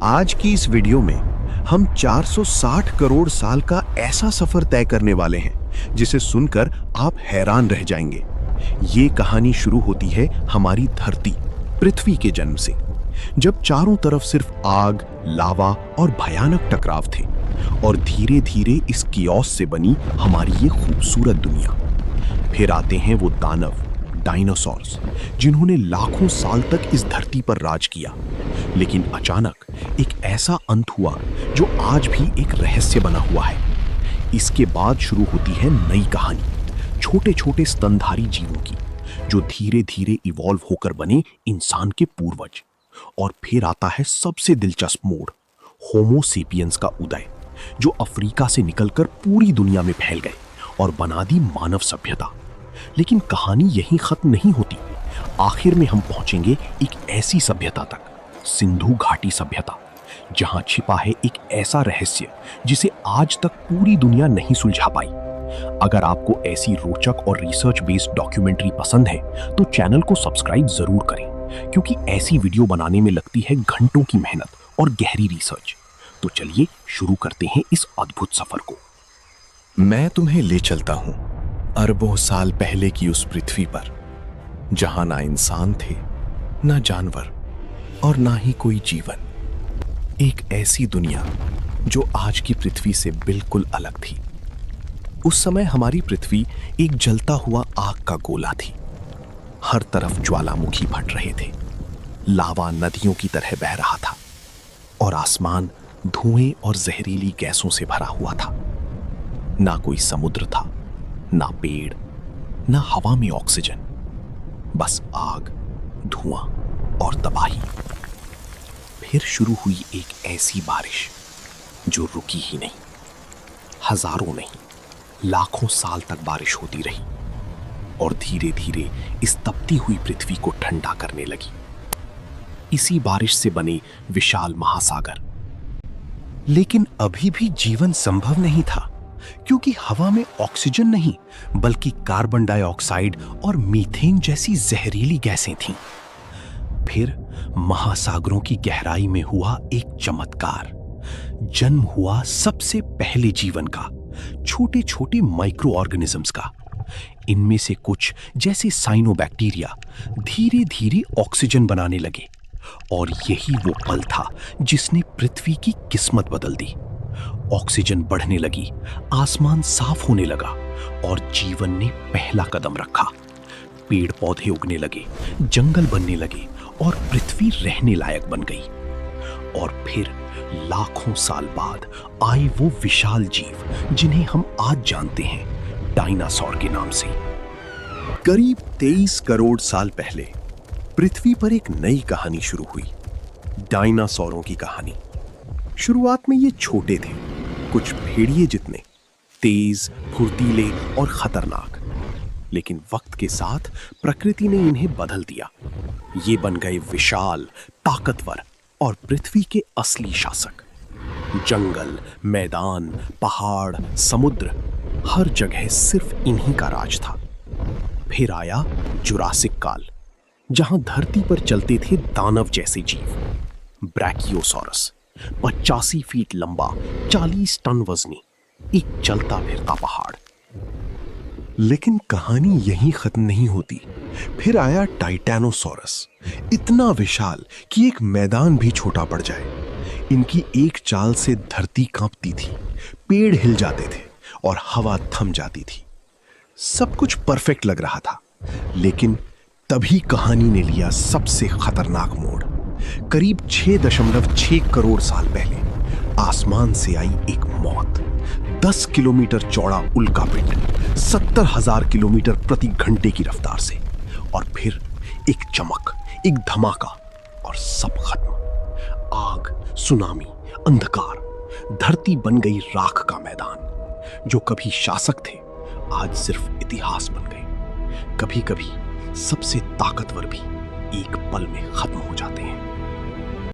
आज की इस वीडियो में हम 460 करोड़ साल का ऐसा सफर तय करने वाले हैं जिसे सुनकर आप हैरान रह जाएंगे। ये कहानी शुरू होती है हमारी धरती पृथ्वी के जन्म से, जब चारों तरफ सिर्फ आग, लावा और भयानक टकराव थे और धीरे धीरे इस कियोस से बनी हमारी ये खूबसूरत दुनिया। फिर आते हैं वो दानव, डायनासोर्स, जिन्होंने लाखों साल तक इस धरती पर राज किया। लेकिन अचानक एक ऐसा अंत हुआ जो आज भी एक रहस्य बना हुआ है। इसके बाद शुरू होती है नई कहानी, छोटे छोटे स्तनधारी जीवों की, जो धीरे धीरे इवॉल्व होकर बने इंसान के पूर्वज। और फिर आता है सबसे दिलचस्प मोड़, होमो सेपियंस का उदय, जो अफ्रीका से निकलकर पूरी दुनिया में फैल गए और बना दी मानव सभ्यता। लेकिन कहानी यहीं खत्म नहीं होती। आखिर में हम पहुंचेंगे एक ऐसी सभ्यता तक, सिंधु घाटी सभ्यता, जहां छिपा है एक ऐसा रहस्य जिसे आज तक पूरी दुनिया नहीं सुलझा पाई। अगर आपको ऐसी रोचक और रिसर्च बेस्ड डॉक्यूमेंट्री पसंद है तो चैनल को सब्सक्राइब जरूर करें, क्योंकि ऐसी वीडियो बनाने में लगती है घंटों की मेहनत और गहरी रिसर्च। तो चलिए शुरू करते हैं इस अद्भुत सफर को। मैं तुम्हें ले चलता हूं अरबों साल पहले की उस पृथ्वी पर, जहां ना इंसान थे, ना जानवर और ना ही कोई जीवन। एक ऐसी दुनिया जो आज की पृथ्वी से बिल्कुल अलग थी। उस समय हमारी पृथ्वी एक जलता हुआ आग का गोला थी। हर तरफ ज्वालामुखी फट रहे थे, लावा नदियों की तरह बह रहा था और आसमान धुएं और जहरीली गैसों से भरा हुआ था। ना कोई समुद्र था, ना पेड़, ना हवा में ऑक्सीजन, बस आग, धुआं और तबाही। फिर शुरू हुई एक ऐसी बारिश जो रुकी ही नहीं। हजारों नहीं, लाखों साल तक बारिश होती रही और धीरे धीरे इस तपती हुई पृथ्वी को ठंडा करने लगी। इसी बारिश से बने विशाल महासागर। लेकिन अभी भी जीवन संभव नहीं था, क्योंकि हवा में ऑक्सीजन नहीं बल्कि कार्बन डाइऑक्साइड और मीथेन जैसी जहरीली गैसें थीं। फिर महासागरों की गहराई में हुआ एक चमत्कार। जन्म हुआ सबसे पहले जीवन का, छोटे छोटे माइक्रो ऑर्गेनिजम्स का। इनमें से कुछ, जैसे साइनोबैक्टीरिया, धीरे धीरे ऑक्सीजन बनाने लगे और यही वो पल था जिसने पृथ्वी की किस्मत बदल दी। ऑक्सीजन बढ़ने लगी, आसमान साफ होने लगा और जीवन ने पहला कदम रखा। पेड़ पौधे उगने लगे, जंगल बनने लगे और पृथ्वी रहने लायक बन गई। और फिर लाखों साल बाद आए वो विशाल जीव जिन्हें हम आज जानते हैं डायनासोर के नाम से। करीब 23 करोड़ साल पहले पृथ्वी पर एक नई कहानी शुरू हुई, डायनासोरों की कहानी। शुरुआत में ये छोटे थे, कुछ भेड़िए जितने, तेज, फुर्तीले और खतरनाक। लेकिन वक्त के साथ प्रकृति ने इन्हें बदल दिया। ये बन गए विशाल, ताकतवर और पृथ्वी के असली शासक। जंगल, मैदान, पहाड़, समुद्र, हर जगह सिर्फ इन्हीं का राज था। फिर आया जुरासिक काल, जहां धरती पर चलते थे दानव जैसे जीव। ब्रैकियोसॉरस, 85 फीट लंबा, 40 टन वजनी, एक चलता फिरता पहाड़। लेकिन कहानी यहीं खत्म नहीं होती। फिर आया टाइटैनोसॉरस, इतना विशाल कि एक मैदान भी छोटा पड़ जाए। इनकी एक चाल से धरती कांपती थी, पेड़ हिल जाते थे और हवा थम जाती थी। सब कुछ परफेक्ट लग रहा था, लेकिन तभी कहानी ने लिया सबसे खतरनाक मोड़। करीब 6.6 करोड़ साल पहले आसमान से आई एक मौत। 10 किलोमीटर चौड़ा उल्कापिंड, 70,000 किलोमीटर प्रति घंटे की रफ्तार से। और फिर एक चमक, एक धमाका और सब खत्म। आग, सुनामी, अंधकार, धरती बन गई राख का मैदान। जो कभी शासक थे, आज सिर्फ इतिहास बन गए। कभी कभी सबसे ताकतवर भी एक पल में खत्म हो जाते हैं।